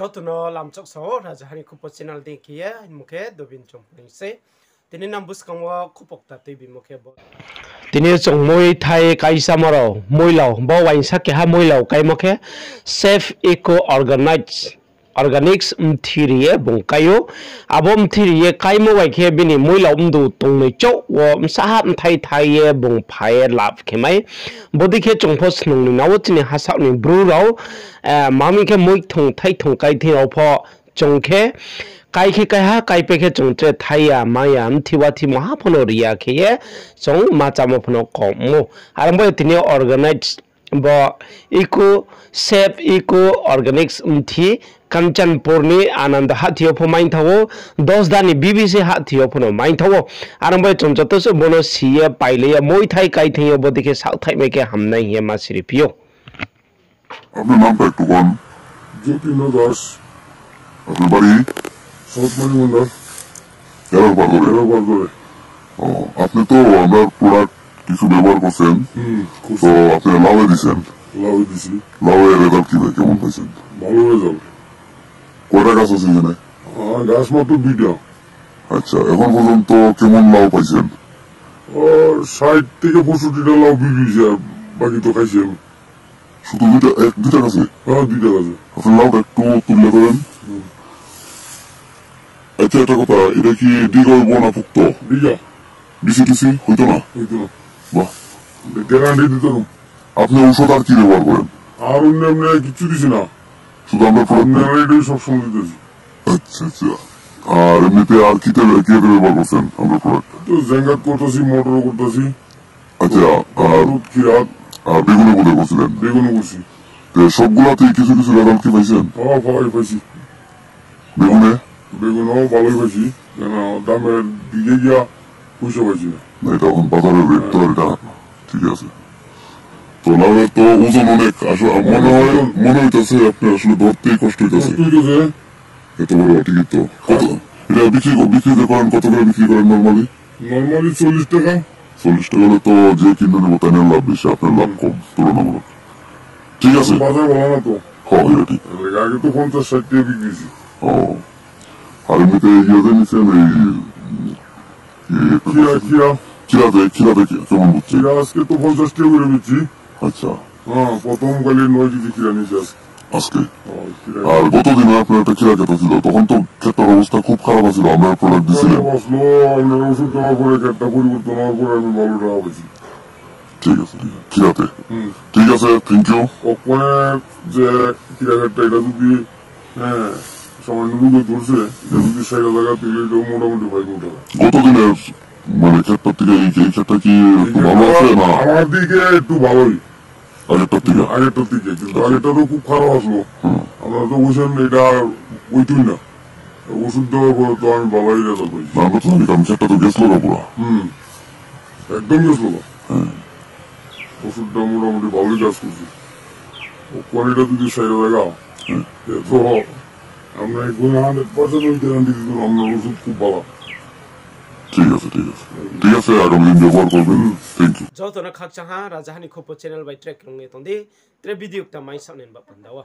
যতনো লামচক সহ রাজহানি খুব চ্যানেল দেখিয়ে মুখে দবিন চমপনিছে তিনি নাম বুসকাঙ্গ খুপকতা টিভি মুখে তিনি চংমই থাই কাইসামারো মইলাও বাওয়াইন সাকে হা মইলাও কাইমখে safe eco organics mthiriye bongkayo abo mthiriye kaimo waikhe bini moila umdu tongnoi chau wo msaha mthai thaiye bongphaye lap khemai bodikhe chongphos nungni nawotini hasakni brurau mamikhe moi thong thai thong kai thirau pho chongkhe kaikhe kaiha kaipekhe chongtre thaiya maya mthiwathi mahaphono riya kheye chong machamo phono komo aramboi tini organics bo eco safe eco organics mthi Kanchanpurni Anand Hatio for Mind Tower, those Dani BBC Hatio for Mind Tower, Arambo Chonchatos Bono Sia Pilea Moitai Kaiting Bodike South Thai make a hamna here Masiripio. I'm number to one. JP Nodas. Everybody. South Manunda. Yellow Bagore. Oh, after two, I'm not product. কিছু ব্যবহার করছেন তো আপনি লাউয়ে দিছেন লাউয়ে result কি ভাই কেমন পাইছেন ভালো রেজাল্ট কয়টা গাছ আছে এখানে গাছ মাত্র 2টা আচ্ছা এখন পর্যন্ত কেমন লাউ পাইছেন 60 থেকে 65টা লাউ বিবিছে বাকি তো খাইছেন শুধু দুইটা গাছে হ্যাঁ 2টা গাছে আপনি লাউটা একটু তুলে ধরেন আচ্ছা একটা কথা এটা কি দিগা হইব না পুক্ত দিগা বিসিটিসি হইতো না বাহ গ্যারান্টি দিত না আপনি ঔষধ আর কি ব্যবহার করেন আর অন্য কিছু দিছি না শুধু আমরা প্রোডাক্ট সবসময় দিতেছি আচ্ছা আচ্ছা আর এমনিতে আর কি ব্যবহার করছেন আমরা প্রোডাক্ট তো জেঙ্গাত করতেছি মোটর করতেছি আচ্ছা আর কিরাত আর বেগুনে কোথায় করছিলেন বেগুনে করছি সবগুলাতে কিছু কিছু রেজাল্ট কি পাইছেন ভালোই পাইছি বেগুনেও ভালোই পাইছি কেন দামের দিকে গিয়া পয়সা পাইছি না এটা এখন বাজারের রেট তো এটা ঠিক আছে তো লাউয়ের তো ওজন অনেক আসলে মনে হইতেছে আপনি আসলে ধরতেই কষ্ট হইতেছে এত বড় টিকিট তো কত এটা বিক্রি করেন কত করে বিক্রি করেন নর্মালি 40 টাকা হলে তো যে কিনে নেবো তাই লাভ বেশি আপনার লাভ কম তুলনামূলক ঠিক আছে বাজার বলা না তো হ্যাঁ এটা ঠিক আগে তো 50-60 টাকা বিক্রিছি ও আর এমনিতে ইয়ে নিচ্ছেন এই কিরাতে কেমন বুঝছি আজকে তো 50 টাকা করে নিচ্ছি আচ্ছা হ্যাঁ প্রথম কালে 9 কেজি কিরা নিয়েছি আজকে আর গতদিন আপনার একটা কিরা খেতে ছিল তখন তো ক্ষেতটার অবস্থা খুব খারাপ ছিল আমরা প্রোডাক্ট দিয়েছিলাম আপনার ওষুধ দেওয়ার পরে ক্ষেতটা পরিবর্তন হওয়ার পরে আমি ভালো টাকা পেয়েছি ঠিক আছে কিরাতে ঠিক আছে থ্যাংক ইউ ওখানে যে কিরা ক্ষেতটা এটা যদি হ্যাঁ সামান্য রুগে ধরছে এটা যদি 60 টাকা দিলে এটাও মোটামুটি 5 টাকা গতদিনের মানে ক্ষেতটার থেকে এই ক্ষেতটা কি ভালো আছে না আমার দিকে একটু ভালোই আগেরটার থেকে কিন্তু আগেরটা তো খুব খারাপ আসলো আমরা তো বুঝেন এটা ওইটুই না ওষুধ দেওয়ার পরে তো আমি ভালোই রেজাল্ট পাইছি আমরা তো জানি কারণ ক্ষেতটা তো গেছিল না পুরা একদম গেছিল না ওষুধটা মোটামুটি ভালোই কাজ করছি কোয়ালিটা যদি 60 টাকা তো আমরা 100% গ্যারান্টি দিত আপনার ওষুধ খুব ভালো ঠিক আছে আগামী দিন ব্যবহার করবেন থ্যাংক ইউ যতনা খাকচাহা রাজহানি খুব চ্যানেল বাই ট্র্যাক রংনে তন্দে ত্রে ভিডিও টা মাই সামনে বাপান্দাওয়া